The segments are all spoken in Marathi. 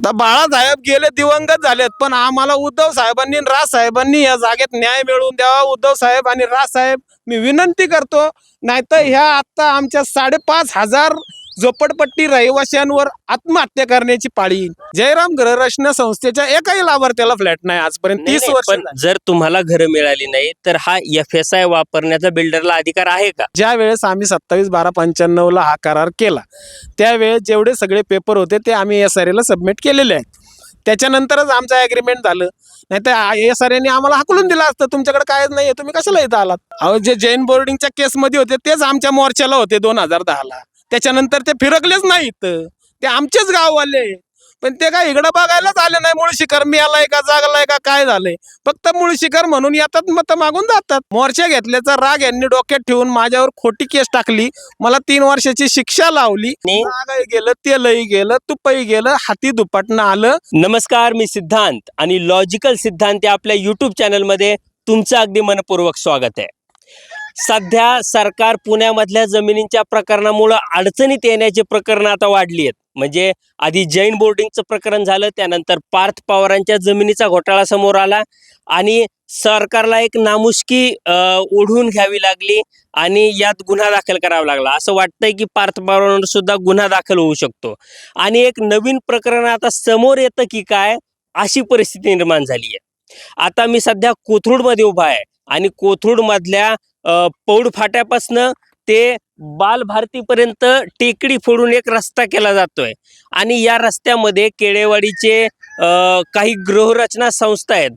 आता बाळासाहेब गेले दिवंगत झालेत, पण आम्हाला उद्धव साहेबांनी आणि राज साहेबांनी या जागेत न्याय मिळवून द्यावा. उद्धव साहेब आणि राज साहेब मी विनंती करतो. नाहीतर ह्या आता आमच्या 5,500 झोपडपट्टी रहिवाशांवर आत्महत्या करण्याची पाळी येईल. जयराम गृहरचना संस्थेच्या एकाही लाभार्थ्याला फ्लॅट नाही आजपर्यंत. 30 वर्ष पण जर तुम्हाला घरं मिळाली नाही तर हा FSI वापरण्याचा बिल्डरला अधिकार आहे का? ज्या वेळेस आम्ही 27/12/95 ला हा करार केला त्यावेळेस जेवढे सगळे पेपर होते ते आम्ही SRA ला सबमिट केलेले आहेत. त्याच्यानंतरच आमचं ॲग्रीमेंट झालं. नाही तर SRA आम्हाला हाकलून दिलं असतं, तुमच्याकडे कायच नाहीये, तुम्ही कशाला इथं आलात. अहो, जे जैन बोर्डिंगच्या केसमध्ये होते तेच आमच्या मोर्चाला होते 2010 ला. त्याच्यानंतर ते फिरकलेच नाहीत, ते आमचेच गाववाले. पण ते काय इकडं बघायलाच आले नाही. मुळशीकर मिळालाय का जागलाय का काय झालंय, फक्त मुळशीकर म्हणून येतात, मत मागून जातात. मोर्चा घेतल्याचा राग यांनी डोक्यात ठेवून माझ्यावर खोटी केस टाकली. मला 3 वर्षाची शिक्षा लावली. नागही गेलं, तेलही गेलं, तुपही गेलं, हाती दुपटणं आलं. नमस्कार, मी सिद्धांत आणि लॉजिकल सिद्धांत या आपल्या YouTube चॅनलमध्ये तुमचं अगदी मनपूर्वक स्वागत आहे. सध्या सरकार पुण्यामधल्या जमिनींच्या प्रकरणामुळे अडचणीत येण्याची प्रकरणं आता वाढली आहेत. म्हणजे आधी जैन बोर्डिंगचं प्रकरण झालं, त्यानंतर पार्थ पवारांच्या जमिनीचा घोटाळा समोर आला आणि सरकारला एक नामुष्की ओढून घ्यावी लागली आणि यात गुन्हा दाखल करावा लागला. असं वाटतंय की पार्थ पवारांवर सुद्धा गुन्हा दाखल होऊ शकतो आणि एक नवीन प्रकरण आता समोर येतं की काय, अशी परिस्थिती निर्माण झाली आहे. आता मी सध्या कोथरूडमध्ये उभा आहे आणि कोथरूडमधल्या पौड फाट्यापासनं ते बालभारतीपर्यंत टेकडी फोडून एक रस्ता केला जातोय आणि या रस्त्यामध्ये केळेवाडीचे काही गृहरचना संस्था आहेत,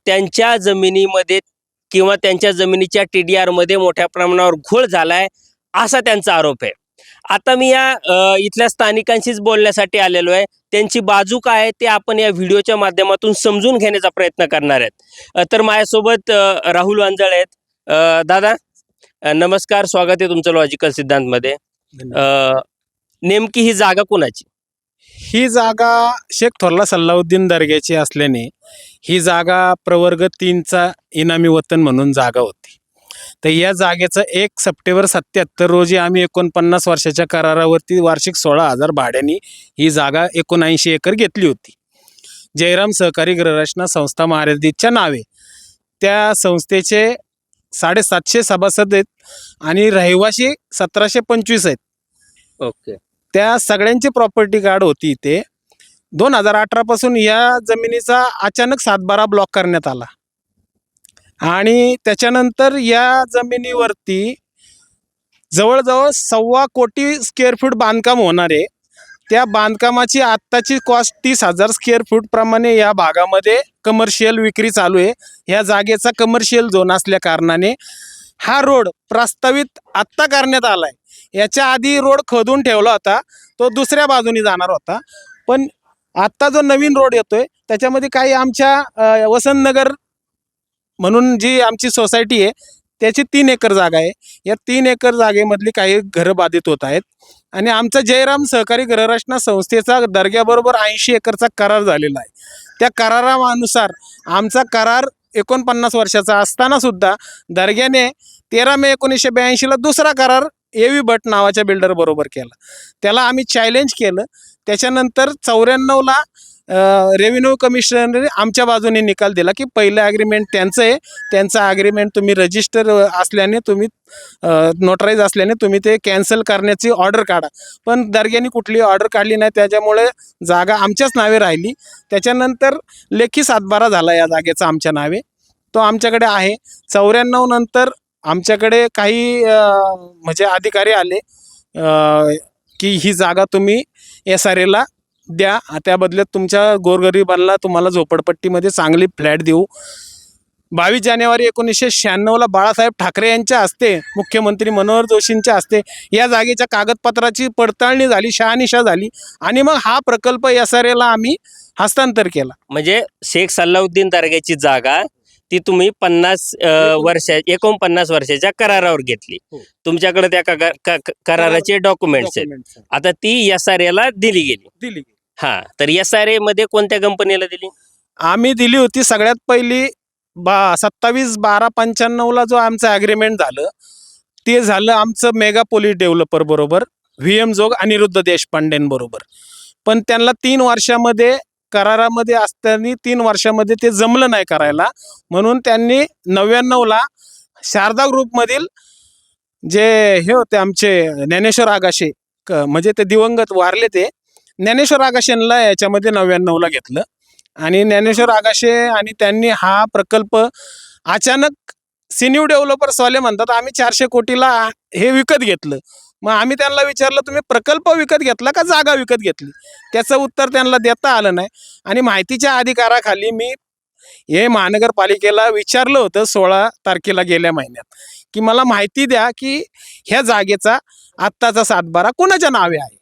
त्यांच्या जमिनीमध्ये किंवा त्यांच्या जमिनीच्या TDR मध्ये मोठ्या प्रमाणावर घोळ झालाय असा त्यांचा आरोप आहे. आता मी या इथल्या स्थानिकांशीच बोलण्यासाठी आलेलो आहे. त्यांची बाजू काय आहे ते आपण या व्हिडिओच्या माध्यमातून समजून घेण्याचा प्रयत्न करणार आहेत. तर माझ्यासोबत राहुल वांजळ आहेत. दादा नमस्कार, स्वागत आहे तुमचं लॉजिकल सिद्धांतमध्ये. नेमकी ही जागा कोणाची? ही जागा शेख थोरला सल्लाउद्दीन दर्ग्याची असल्याने ही जागा प्रवर्ग 3चा इनामी वतन म्हणून जागा होती. तर या जागेचं 1 सप्टेंबर 77 रोजी आम्ही 49 वर्षाच्या करारावरती वार्षिक 16,000 भाड्याने ही जागा 79 एकर घेतली होती. जयराम सहकारी गृहरचना संस्था महाराष्ट्राच्या नावे. त्या संस्थेचे 750 सभासद आहेत आणि रहिवासी 1725 आहेत. ओके. त्या सगळ्यांची प्रॉपर्टी कार्ड होती इथे. 2018 पासून या जमिनीचा अचानक 7/12 ब्लॉक करण्यात आला आणि त्याच्यानंतर या जमिनीवरती जवळजवळ 1.25 कोटी स्क्वेअर फूट बांधकाम होणार आहे. त्या बांधकामाची आत्ताची कॉस्ट 30,000 स्क्वेअर फूट प्रमाणे या भागामध्ये कमर्शियल विक्री चालू आहे. ह्या जागेचा कमर्शियल झोन असल्या कारणाने हा रोड प्रस्तावित आत्ता करण्यात आलाय. याच्या आधी रोड खोदून ठेवला होता, तो दुसऱ्या बाजूने जाणार होता. पण आत्ता जो नवीन रोड येतोय त्याच्यामध्ये काही आमच्या वसंतनगर म्हणून जी आमची सोसायटी आहे त्याची 3 एकर जागा आहे. या 3 एकर जागेमधली काही घरं बाधित होत आहेत आणि आमचा जयराम सहकारी गृहरचना संस्थेचा दर्ग्याबरोबर 80 एकरचा करार झालेला आहे. त्या करारानुसार आमचा करार 49 वर्षाचा असताना सुद्धा दर्ग्याने 13 मे 1982 ला दुसरा करार AV भट नावाच्या बिल्डर बरोबर केला. त्याला आम्ही चॅलेंज केलं. त्याच्यानंतर 94 ला रेव्हेन्यू कमिशनरने आमच्या बाजूने निकाल दिला की पहिलं ॲग्रीमेंट त्यांचं आहे, त्यांचं ॲग्रीमेंट तुम्ही रजिस्टर असल्याने, तुम्ही नोटराईज असल्याने तुम्ही ते कॅन्सल करण्याची ऑर्डर काढा. पण दर्ग्याने कुठली ऑर्डर काढली नाही, त्याच्यामुळे जागा आमच्याच नावे राहिली. त्याच्यानंतर लेखी 7/12 झाला या जागेचा आमच्या नावे, तो आमच्याकडे आहे. 94 नंतर आमच्याकडे काही म्हणजे अधिकारी आले की ही जागा तुम्ही SRA ला द्या, त्या बदल्यात तुमच्या गोरगरिबांना तुम्हाला झोपडपट्टीमध्ये चांगली फ्लॅट देऊ. 22 जानेवारी 1996 ला बाळासाहेब ठाकरे यांच्या हस्ते, मुख्यमंत्री मनोहर जोशींच्या हस्ते या जागेच्या कागदपत्राची पडताळणी झाली, शहानिशा झाली आणि मग हा प्रकल्प SRA ला आम्ही हस्तांतर केला. म्हणजे शेख सल्लाउद्दीन दर्ग्याची जागा ती तुम्ही 49 वर्षाच्या करारावर घेतली. तुमच्याकडे त्या कराराचे डॉक्युमेंट्स आहेत. आता ती SRA ला दिली गेली. हा, तर SRA मध्ये कोणत्या कंपनीला दिली? आम्ही दिली होती सगळ्यात पहिली 27/12/95 ला जो आमचं ॲग्रीमेंट झालं ते झालं आमचं मेगा पोलीस डेव्हलपर बरोबर, VM जोग अनिरुद्ध देशपांडेंबरोबर. पण त्यांना 3 वर्षामध्ये करारामध्ये असताना 3 वर्षामध्ये ते जमलं नाही करायला, म्हणून त्यांनी 99ला शारदा ग्रुपमधील जे हे होते आमचे ज्ञानेश्वर आगाशे, म्हणजे ते दिवंगत वारले, ते ज्ञानेश्वर आगाशेंना याच्यामध्ये 99ला घेतलं. आणि ज्ञानेश्वर आगाशे आणि त्यांनी हा प्रकल्प अचानक सिन्यू डेव्हलपर्सवाले म्हणतात आम्ही 400 कोटीला हे विकत घेतलं. मग आम्ही त्यांना विचारलं तुम्ही प्रकल्प विकत घेतला का जागा विकत घेतली? त्याचं उत्तर त्यांना देता आलं नाही. आणि माहितीच्या अधिकाराखाली मी हे महानगरपालिकेला विचारलं होतं 16 तारखेला गेल्या महिन्यात, की मला माहिती द्या की ह्या जागेचा आत्ताचा सातबारा कुणाच्या नावे आहे.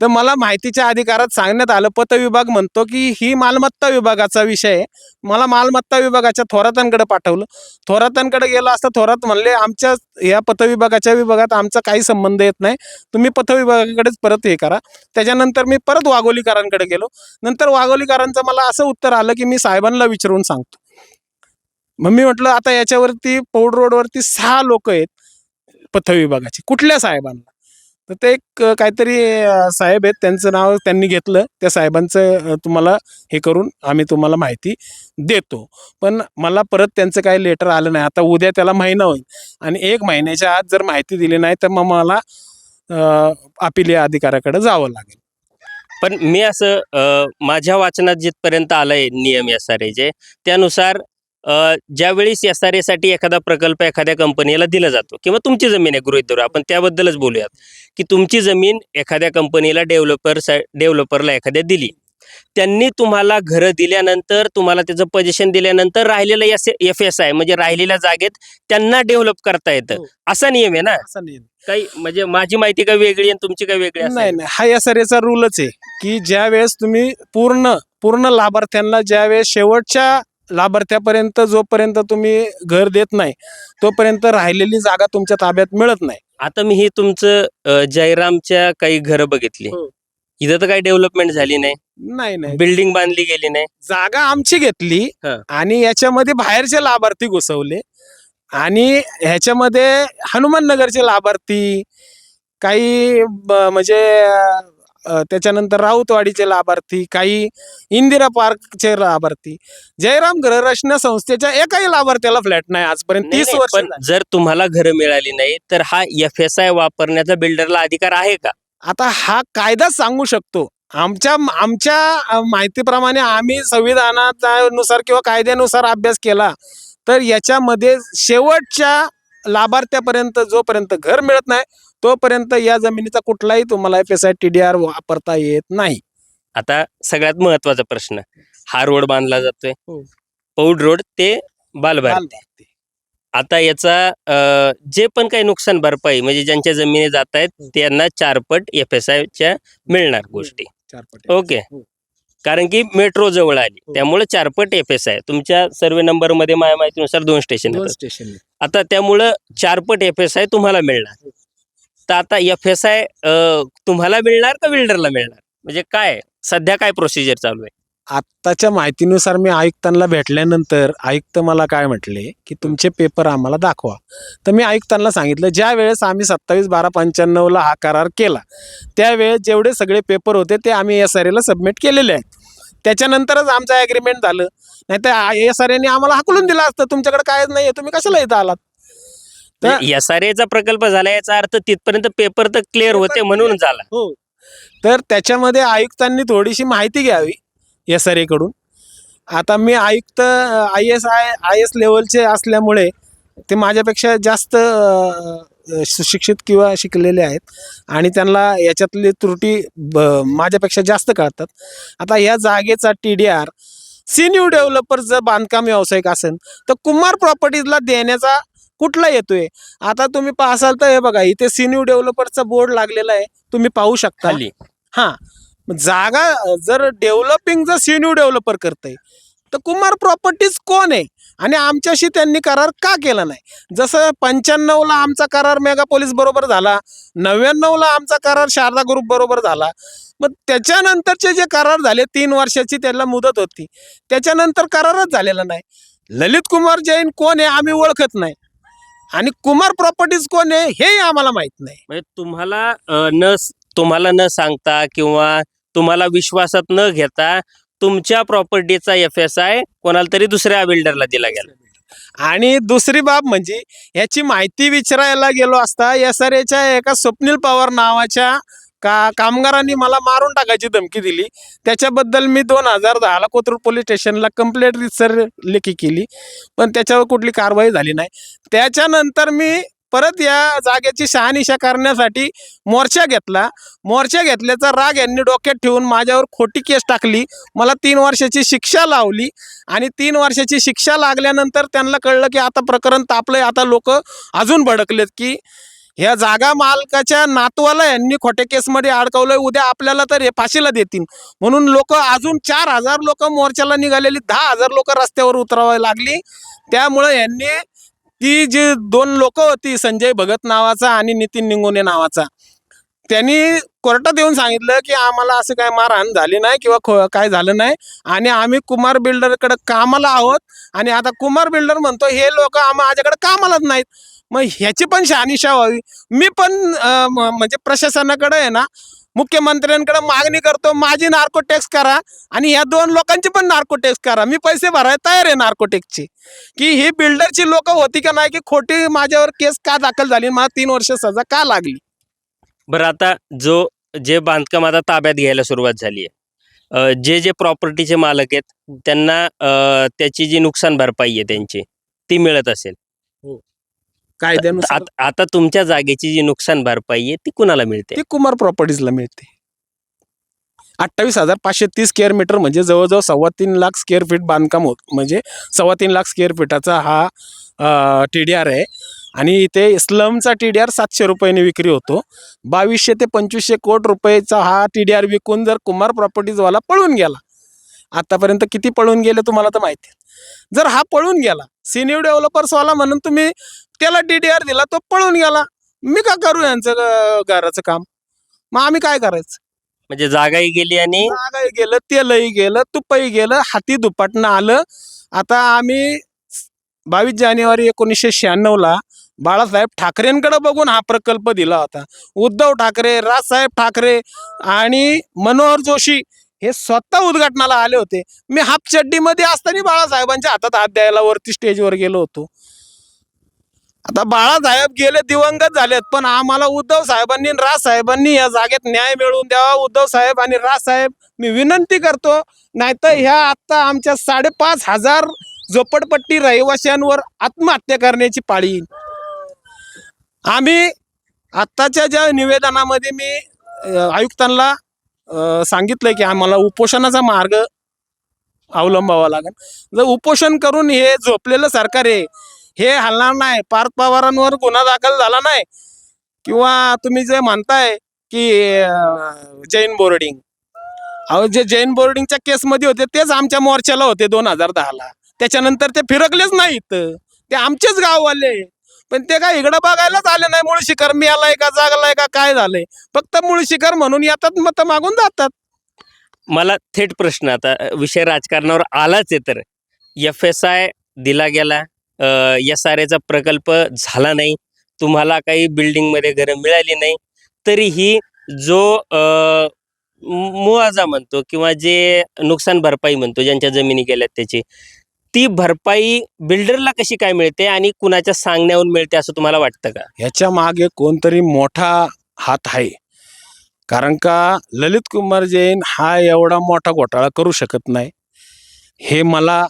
तर मला माहितीच्या अधिकारात सांगण्यात आलं, पतविभाग म्हणतो की ही मालमत्ता विभागाचा विषय आहे. मला मालमत्ता विभागाच्या थोरातांकडे पाठवलं. थोरातांकडे गेलं असता थोरात म्हणले आमच्या या पतविभागाच्या विभागात आमचा काही संबंध येत नाही, तुम्ही पतविभागाकडेच परत हे करा. त्याच्यानंतर मी परत वाघोलीकरांकडे गेलो. नंतर वाघोलीकरांचं मला असं उत्तर आलं की मी साहेबांना विचारून सांगतो. मग मी म्हटलं आता याच्यावरती पौड रोडवरती 6 लोक आहेत पतविभागाची, कुठल्या साहेबांना? तर ते एक काहीतरी साहेब आहेत, त्यांचं नाव त्यांनी घेतलं. त्या साहेबांचं तुम्हाला हे करून आम्ही तुम्हाला माहिती देतो. पण मला परत त्यांचं काही लेटर आलं नाही. आता उद्या त्याला महिना होईल आणि 1 महिन्याच्या आत जर माहिती दिली नाही तर मग मला अपिलीय अधिकाऱ्याकडे जावं लागेल. पण मी असं माझ्या वाचनात जिथपर्यंत आलंय नियम SRA त्यानुसार ज्यावेळेस SRA साठी एखादा प्रकल्प एखाद्या कंपनीला दिला जातो किंवा तुमची जमीन आहे गृहीत धरू, आपण त्याबद्दलच बोलूयात की तुमची जमीन एखाद्या कंपनीला डेव्हलपरला एखाद्या दिली, त्यांनी तुम्हाला घरं दिल्यानंतर तुम्हाला त्याचं पोझिशन दिल्यानंतर राहिलेलं FSI म्हणजे राहिलेल्या जागेत त्यांना डेव्हलप करता येतं, हो. असा नियम आहे ना? असं नाही. काही म्हणजे माझी माहिती काय वेगळी आणि तुमची काय वेगळी असं आहे? नाही, हा SRAचा रूलच आहे की ज्या वेळेस तुम्ही पूर्ण लाभार्थ्यांना, ज्यावेळेस शेवटच्या लाभार्थ्यापर्यंत जोपर्यंत तुम्ही घर देत नाही तोपर्यंत राहिलेली जागा तुमच्या ताब्यात मिळत नाही. आता मी हे तुमचं जयरामच्या काही घरं बघितली, हो. इथं तर काही डेव्हलपमेंट झाली नाही, नाही, बिल्डिंग बांधली गेली नाही. जागा आमची घेतली हं. आणि याच्यामध्ये बाहेरचे लाभार्थी घुसवले आणि ह्याच्यामध्ये हनुमान नगरचे लाभार्थी, काही म्हणजे त्याच्यानंतर राऊतवाडीचे लाभार्थी, काही इंदिरा पार्कचे लाभार्थी. जयराम गृहरचना संस्थेच्या एकाही लाभार्थ्याला फ्लॅट नाही आजपर्यंत. नाही, 30 नाही, वर्ष पण जर तुम्हाला घरं मिळाली नाही तर हा FSI वापरण्याचा बिल्डरला अधिकार आहे का? आता हा कायदाच सांगू शकतो. आमच्या माहितीप्रमाणे आम्ही संविधानानुसार किंवा कायद्यानुसार अभ्यास केला तर याच्यामध्ये शेवटच्या लाभार्थ्यापर्यंत जोपर्यंत घर मिळत नाही तोपर्यंत या जमिनीचा कुठलाही तुम्हाला FSI TDR वापरता येत नाही. आता सगळ्यात महत्वाचा प्रश्न, हा रोड बांधला जातोय, हो. पौड रोड ते बालभारती. आता याचा जे पण काही नुकसान भरपाई म्हणजे ज्यांच्या जमिनी जात आहेत त्यांना 4 पट FSI मिळणार गोष्टी. 4 पट. ओके, हो. कारण की मेट्रो जवळ आली हो. त्यामुळे 4 पट FSI. तुमच्या सर्वे नंबर मध्ये माझ्या माहितीनुसार 2 स्टेशन 2 आहेत. स्टेशन. आता त्यामुळं 4 पट FSI तुम्हाला मिळणार. तर आता FSI तुम्हाला मिळणार का बिल्डरला मिळणार, म्हणजे काय सध्या काय प्रोसिजर चालू आहे? आत्ताच्या माहितीनुसार मी आयुक्तांना भेटल्यानंतर आयुक्त मला काय म्हटले की तुमचे पेपर आम्हाला दाखवा. तर मी आयुक्तांना सांगितलं ज्या वेळेस आम्ही 27/12/95ला हा करार केला त्यावेळेस जेवढे सगळे पेपर होते ते आम्ही SRAला सबमिट केलेले आहेत. त्याच्यानंतरच आमचं ॲग्रीमेंट झालं. नाही तर SRAने आम्हाला हाकलून दिला असतं, तुमच्याकडे कायच नाही, तुम्ही कशाला इथं आलात. SRAचा प्रकल्प झाला याचा अर्थ तिथपर्यंत पेपर तर क्लिअर होते म्हणून झाला. हो. तर त्याच्यामध्ये आयुक्तांनी थोडीशी माहिती घ्यावी SRA कडून. आता मी आयुक्त IS लेवलचे असल्यामुळे ते माझ्यापेक्षा जास्त सुशिक्षित किंवा शिकलेले आहेत आणि त्यांना याच्यातली त्रुटी माझ्यापेक्षा जास्त कळतात. आता या जागेचा TDR सिन्यू डेव्हलपर जर बांधकाम व्यावसायिक असेल तर कुमार प्रॉपर्टीजला देण्याचा कुठला येतोय. आता तुम्ही पाहसाल तर हे बघा इथे सिन्यू डेव्हलपरचा बोर्ड लागलेला आहे, तुम्ही पाहू शकता. हा, जागा जर डेव्हलपिंग जर सिन्यू डेव्हलपर करतंय तर कुमार प्रॉपर्टीज कोण आहे आणि आमच्याशी त्यांनी करार का केला नाही? जसं 95ला आमचा करार मेगापोलिस बरोबर झाला, 99ला आमचा करार शारदा ग्रुप बरोबर झाला. मग त्याच्यानंतरचे जे करार झाले 3 वर्षाची त्याला मुदत होती, त्याच्यानंतर करारच झालेला नाही. ललित कुमार जैन कोण आहे आम्ही ओळखत नाही आणि कुमार प्रॉपर्टीज कोण आहे हे आम्हाला माहित नाही. म्हणजे तुम्हाला न सांगता किंवा तुम्हाला विश्वासात न घेता तुमच्या प्रॉपर्टीचा FSI कोणाला तरी दुसऱ्या बिल्डरला दिला गेला. आणि दुसरी बाब म्हणजे याची माहिती विचारायला गेलो असता SRAच्या एका स्वप्नील पवार नावाच्या कामगारांनी मला मारून टाकायची धमकी दिली. त्याच्याबद्दल मी 2010ला कोथरूड पोलीस स्टेशनला कंप्लेंट रिसर लेखी केली, पण त्याच्यावर कुठली कारवाई झाली नाही. त्याच्यानंतर मी परत या जागेची शहानिशा करण्यासाठी मोर्चा घेतला. मोर्चा घेतल्याचा राग यांनी डोक्यात ठेवून माझ्यावर खोटी केस टाकली. मला 3 वर्षाची शिक्षा लावली आणि 3 वर्षाची शिक्षा लागल्यानंतर त्यांना कळलं की आता प्रकरण तापलंय. आता लोक अजून भडकलेत की ह्या जागा मालकाच्या नातवाला यांनी खोट्या केसमध्ये अडकवलंय, उद्या आपल्याला तर हे फाशीला देतील. म्हणून लोक अजून 4,000 लोक मोर्चाला निघालेली, 10,000 लोक रस्त्यावर उतरावायला लागली. त्यामुळे यांनी ती जी 2 लोक होती, संजय भगत नावाचा आणि नितीन निंगोने नावाचा, त्यांनी कोर्टात येऊन सांगितलं की आम्हाला असं काय मारहाण झाली नाही किंवा काय झालं नाही आणि आम्ही कुमार बिल्डरकडे कामाला आहोत. आणि आता कुमार बिल्डर म्हणतो हे लोक माझ्याकडे कामालाच नाहीत. मग ह्याची पण शहानिशा व्हावी. मी पण म्हणजे प्रशासनाकडे आहे ना, मुख्यमंत्र्यांकडे मागणी करतो, माझी नार्को टॅक्स करा आणि ह्या 2 लोकांची पण नार्को टॅक्स करा. मी पैसे भरायला तयार आहे नार्को टॅक्सची. की ही बिल्डरची लोक होती का नाही, की खोटी माझ्यावर केस का दाखल झाली, मला 3 वर्ष सजा का लागली. बरं, आता जे बांधकाम आता ताब्यात घ्यायला सुरुवात झाली आहे, जे प्रॉपर्टीचे मालक आहेत त्यांना त्याची जी नुकसान भरपाई आहे त्यांची ती मिळत असेल. कायद्यानुसार आता तुमच्या जागेची जी नुकसान भरपाई आहे ती कुणाला मिळते? ती कुमार प्रॉपर्टीजला मिळते. 28,530 स्क्वेअर मीटर म्हणजे जवळजवळ 3.25 लाख स्क्वेअर फीट बांधकाम होत, म्हणजे 3.25 लाख स्क्वेअर फीटाचा हा TDR आहे. आणि इथे स्लमचा TDR 700 रुपयाने विक्री होतो. 2200 ते 2500 कोटी रुपयाचा हा TDR विकून जर कुमार प्रॉपर्टीजवाला पळून गेला, आतापर्यंत किती पळून गेले तुम्हाला तर माहिती आहे. जर हा पळून गेला, सिनियर डेव्हलपर्सवाला म्हणून तुम्ही त्याला TDR दिला, तो पळून गेला, मी का करू यांचं घराचं काम? मग आम्ही काय करायचं? म्हणजे जागाही गेली आणि जागाही गेलं, तेलही गेलं, तुपही गेलं, हाती दुपाटणं आलं. आता आम्ही 22 जानेवारी 1996ला बाळासाहेब ठाकरेंकडे बघून हा प्रकल्प दिला होता. उद्धव ठाकरे, राजसाहेब ठाकरे आणि मनोहर जोशी हे स्वतः उद्घाटनाला आले होते. मी हाफ चड्डीमध्ये असताना बाळासाहेबांच्या हातात हात द्यायला वरती स्टेजवर गेलो होतो. आता बाळासाहेब गेले, दिवंगत झालेत, पण आम्हाला उद्धव साहेबांनी राज साहेबांनी या जागेत न्याय मिळवून द्यावा. उद्धव साहेब आणि राज साहेब मी विनंती करतो, नाहीतर ह्या आता आमच्या 5,500 झोपडपट्टी रहिवाशांवर आत्महत्या करण्याची पाळी येईल. आम्ही आत्ताच्या ज्या निवेदनामध्ये मी आयुक्तांना सांगितलंय की आम्हाला उपोषणाचा मार्ग अवलंबावा लागेल. जर उपोषण करून हे झोपलेलं सरकार आहे, हे हलणार नाही. पार्थ पवारांवर गुन्हा दाखल झाला नाही किंवा तुम्ही जे म्हणताय की जैन बोर्डिंग, अहो जे जैन बोर्डिंगच्या केसमध्ये होते तेच आमच्या मोर्चाला होते 2010ला. त्याच्यानंतर ते फिरकलेच नाहीत, ते आमचेच गाववाले. पण ते काय इकडं बघायलाच आले नाही. मुळशीकर मिळालाय का, जागलाय का, काय झालंय, फक्त मुळशीकर म्हणून येतात, मत मागून जातात. मला थेट प्रश्न, आता विषय राजकारणावर आलाच आहे, तर FSI दिला गेला, SRAचा प्रकल्प झाला नाही, तुम्हाला काही बिल्डिंगमध्ये घरं मिळाली नाही, तरीही जो मुआवजा म्हणतो किंवा जे नुकसान भरपाई म्हणतो ज्यांच्या जमिनी गेल्यात त्याची, ती भरपाई बिल्डरला कशी काय मिळते आणि कुणाच्या सांगण्यावरून मिळते असं तुम्हाला वाटतं का? ह्याच्या मागे कोणतरी मोठा हात आहे. कारण का ललित कुमार जैन हा एवढा मोठा घोटाळा करू शकत नाही, हे मला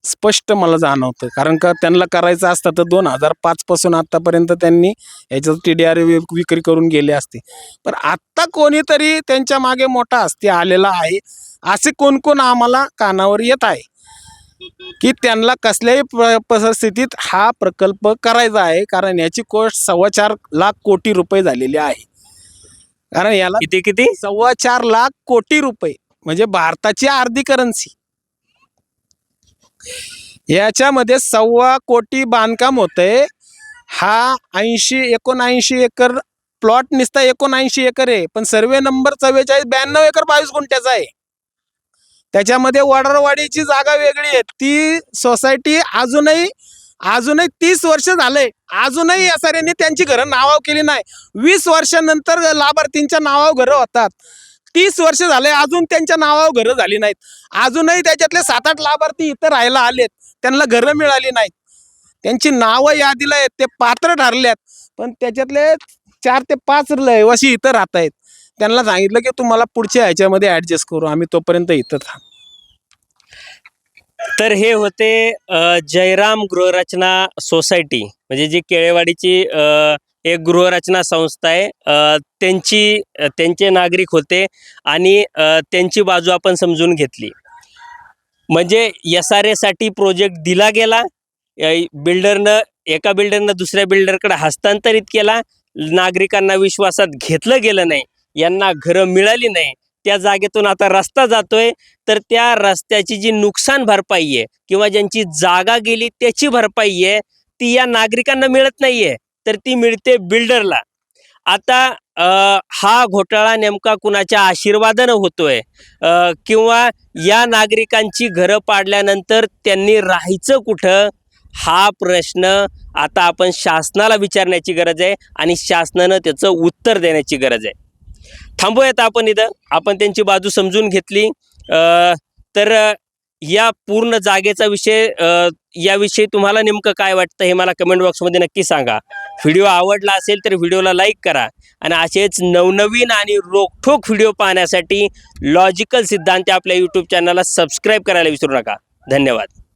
स्पष्ट जाणवतं. कारण का त्यांना करायचं असतं तर 2005 पासून आतापर्यंत त्यांनी याच्यात TDR विक्री करून गेले असते. पण आत्ता कोणीतरी त्यांच्या मागे मोठा हस्ती आलेला आहे, असे कोण कोण आम्हाला कानावर येत आहे की त्यांना कसल्याही परिस्थितीत हा प्रकल्प करायचा आहे. कारण याची कॉस्ट 4.25 लाख कोटी रुपये झालेली आहे. कारण याला किती 4.25 लाख कोटी रुपये म्हणजे भारताची अर्धी करन्सी. याच्यामध्ये 1.25 कोटी बांधकाम होतंय. हा 80-79 एकर प्लॉट, निसता 79 एकर आहे, पण सर्वे नंबर 44 92 एकर 22 गुंठ्याचा आहे. त्याच्यामध्ये वडरवाडीची जागा वेगळी आहे. ती सोसायटी अजूनही 30 वर्ष झालंय, अजूनही SRAने त्यांची घरं नावाव केली नाही. 20 वर्षानंतर लाभार्थींच्या नावावर घरं होतात. 30 वर्ष झाले अजून त्यांच्या नावावर घरं झाली नाहीत. अजूनही त्याच्यातले 7-8 लाभार्थी इथं राहायला आलेत, त्यांना घरं मिळाली नाहीत. त्यांची नावं यादीला आहेत, ते पात्र ठरल्यात, पण त्याच्यातले 4 ते 5 रहिवासी इथं राहत आहेत. त्यांना सांगितलं की तुम्हाला पुढच्या ह्याच्यामध्ये ऍडजस्ट करू, आम्ही तोपर्यंत इथं थांब. तर हे होते जयराम गृहरचना सोसायटी, म्हणजे जी केळेवाडीची एक गृहरचना संस्था आहे, त्यांचे नागरिक होते आणि त्यांची बाजू आपण समजून घेतली. म्हणजे SRA प्रोजेक्ट दिला गेला, एका बिल्डरनं दुसऱ्या बिल्डरकडे हस्तांतरित केला, नागरिकांना विश्वासात घेतलं गेलं नाही, यांना घरं मिळाली नाही, त्या जागेतून आता रस्ता जातोय, तर त्या रस्त्याची जी नुकसान भरपाई आहे किंवा ज्यांची जागा गेली त्याची भरपाई आहे ती या नागरिकांना मिळत नाहीये, तर ती मिळते बिल्डरला. आता हा घोटाळा नेमका कुणाच्या आशीर्वादानं होतोय किंवा या नागरिकांची घरं पाडल्यानंतर त्यांनी राहायचं कुठं, हा प्रश्न आता आपण शासनाला विचारण्याची गरज आहे आणि शासनानं त्याचं उत्तर देण्याची गरज आहे. थांबूयात आपण इथं. आपण त्यांची बाजू समजून घेतली. तर या पूर्ण जागेचा विषय, याविषयी तुम्हाला नेमकं काय वाटतं हे मला कमेंट बॉक्समध्ये नक्की सांगा. व्हिडिओ आवडला असेल तर व्हिडिओला लाईक करा आणि असेच नवनवीन आणि रोखठोक व्हिडिओ पाहण्यासाठी लॉजिकल सिद्धांत आपल्या यूट्यूब चॅनलला सबस्क्राईब करायला विसरू नका. धन्यवाद.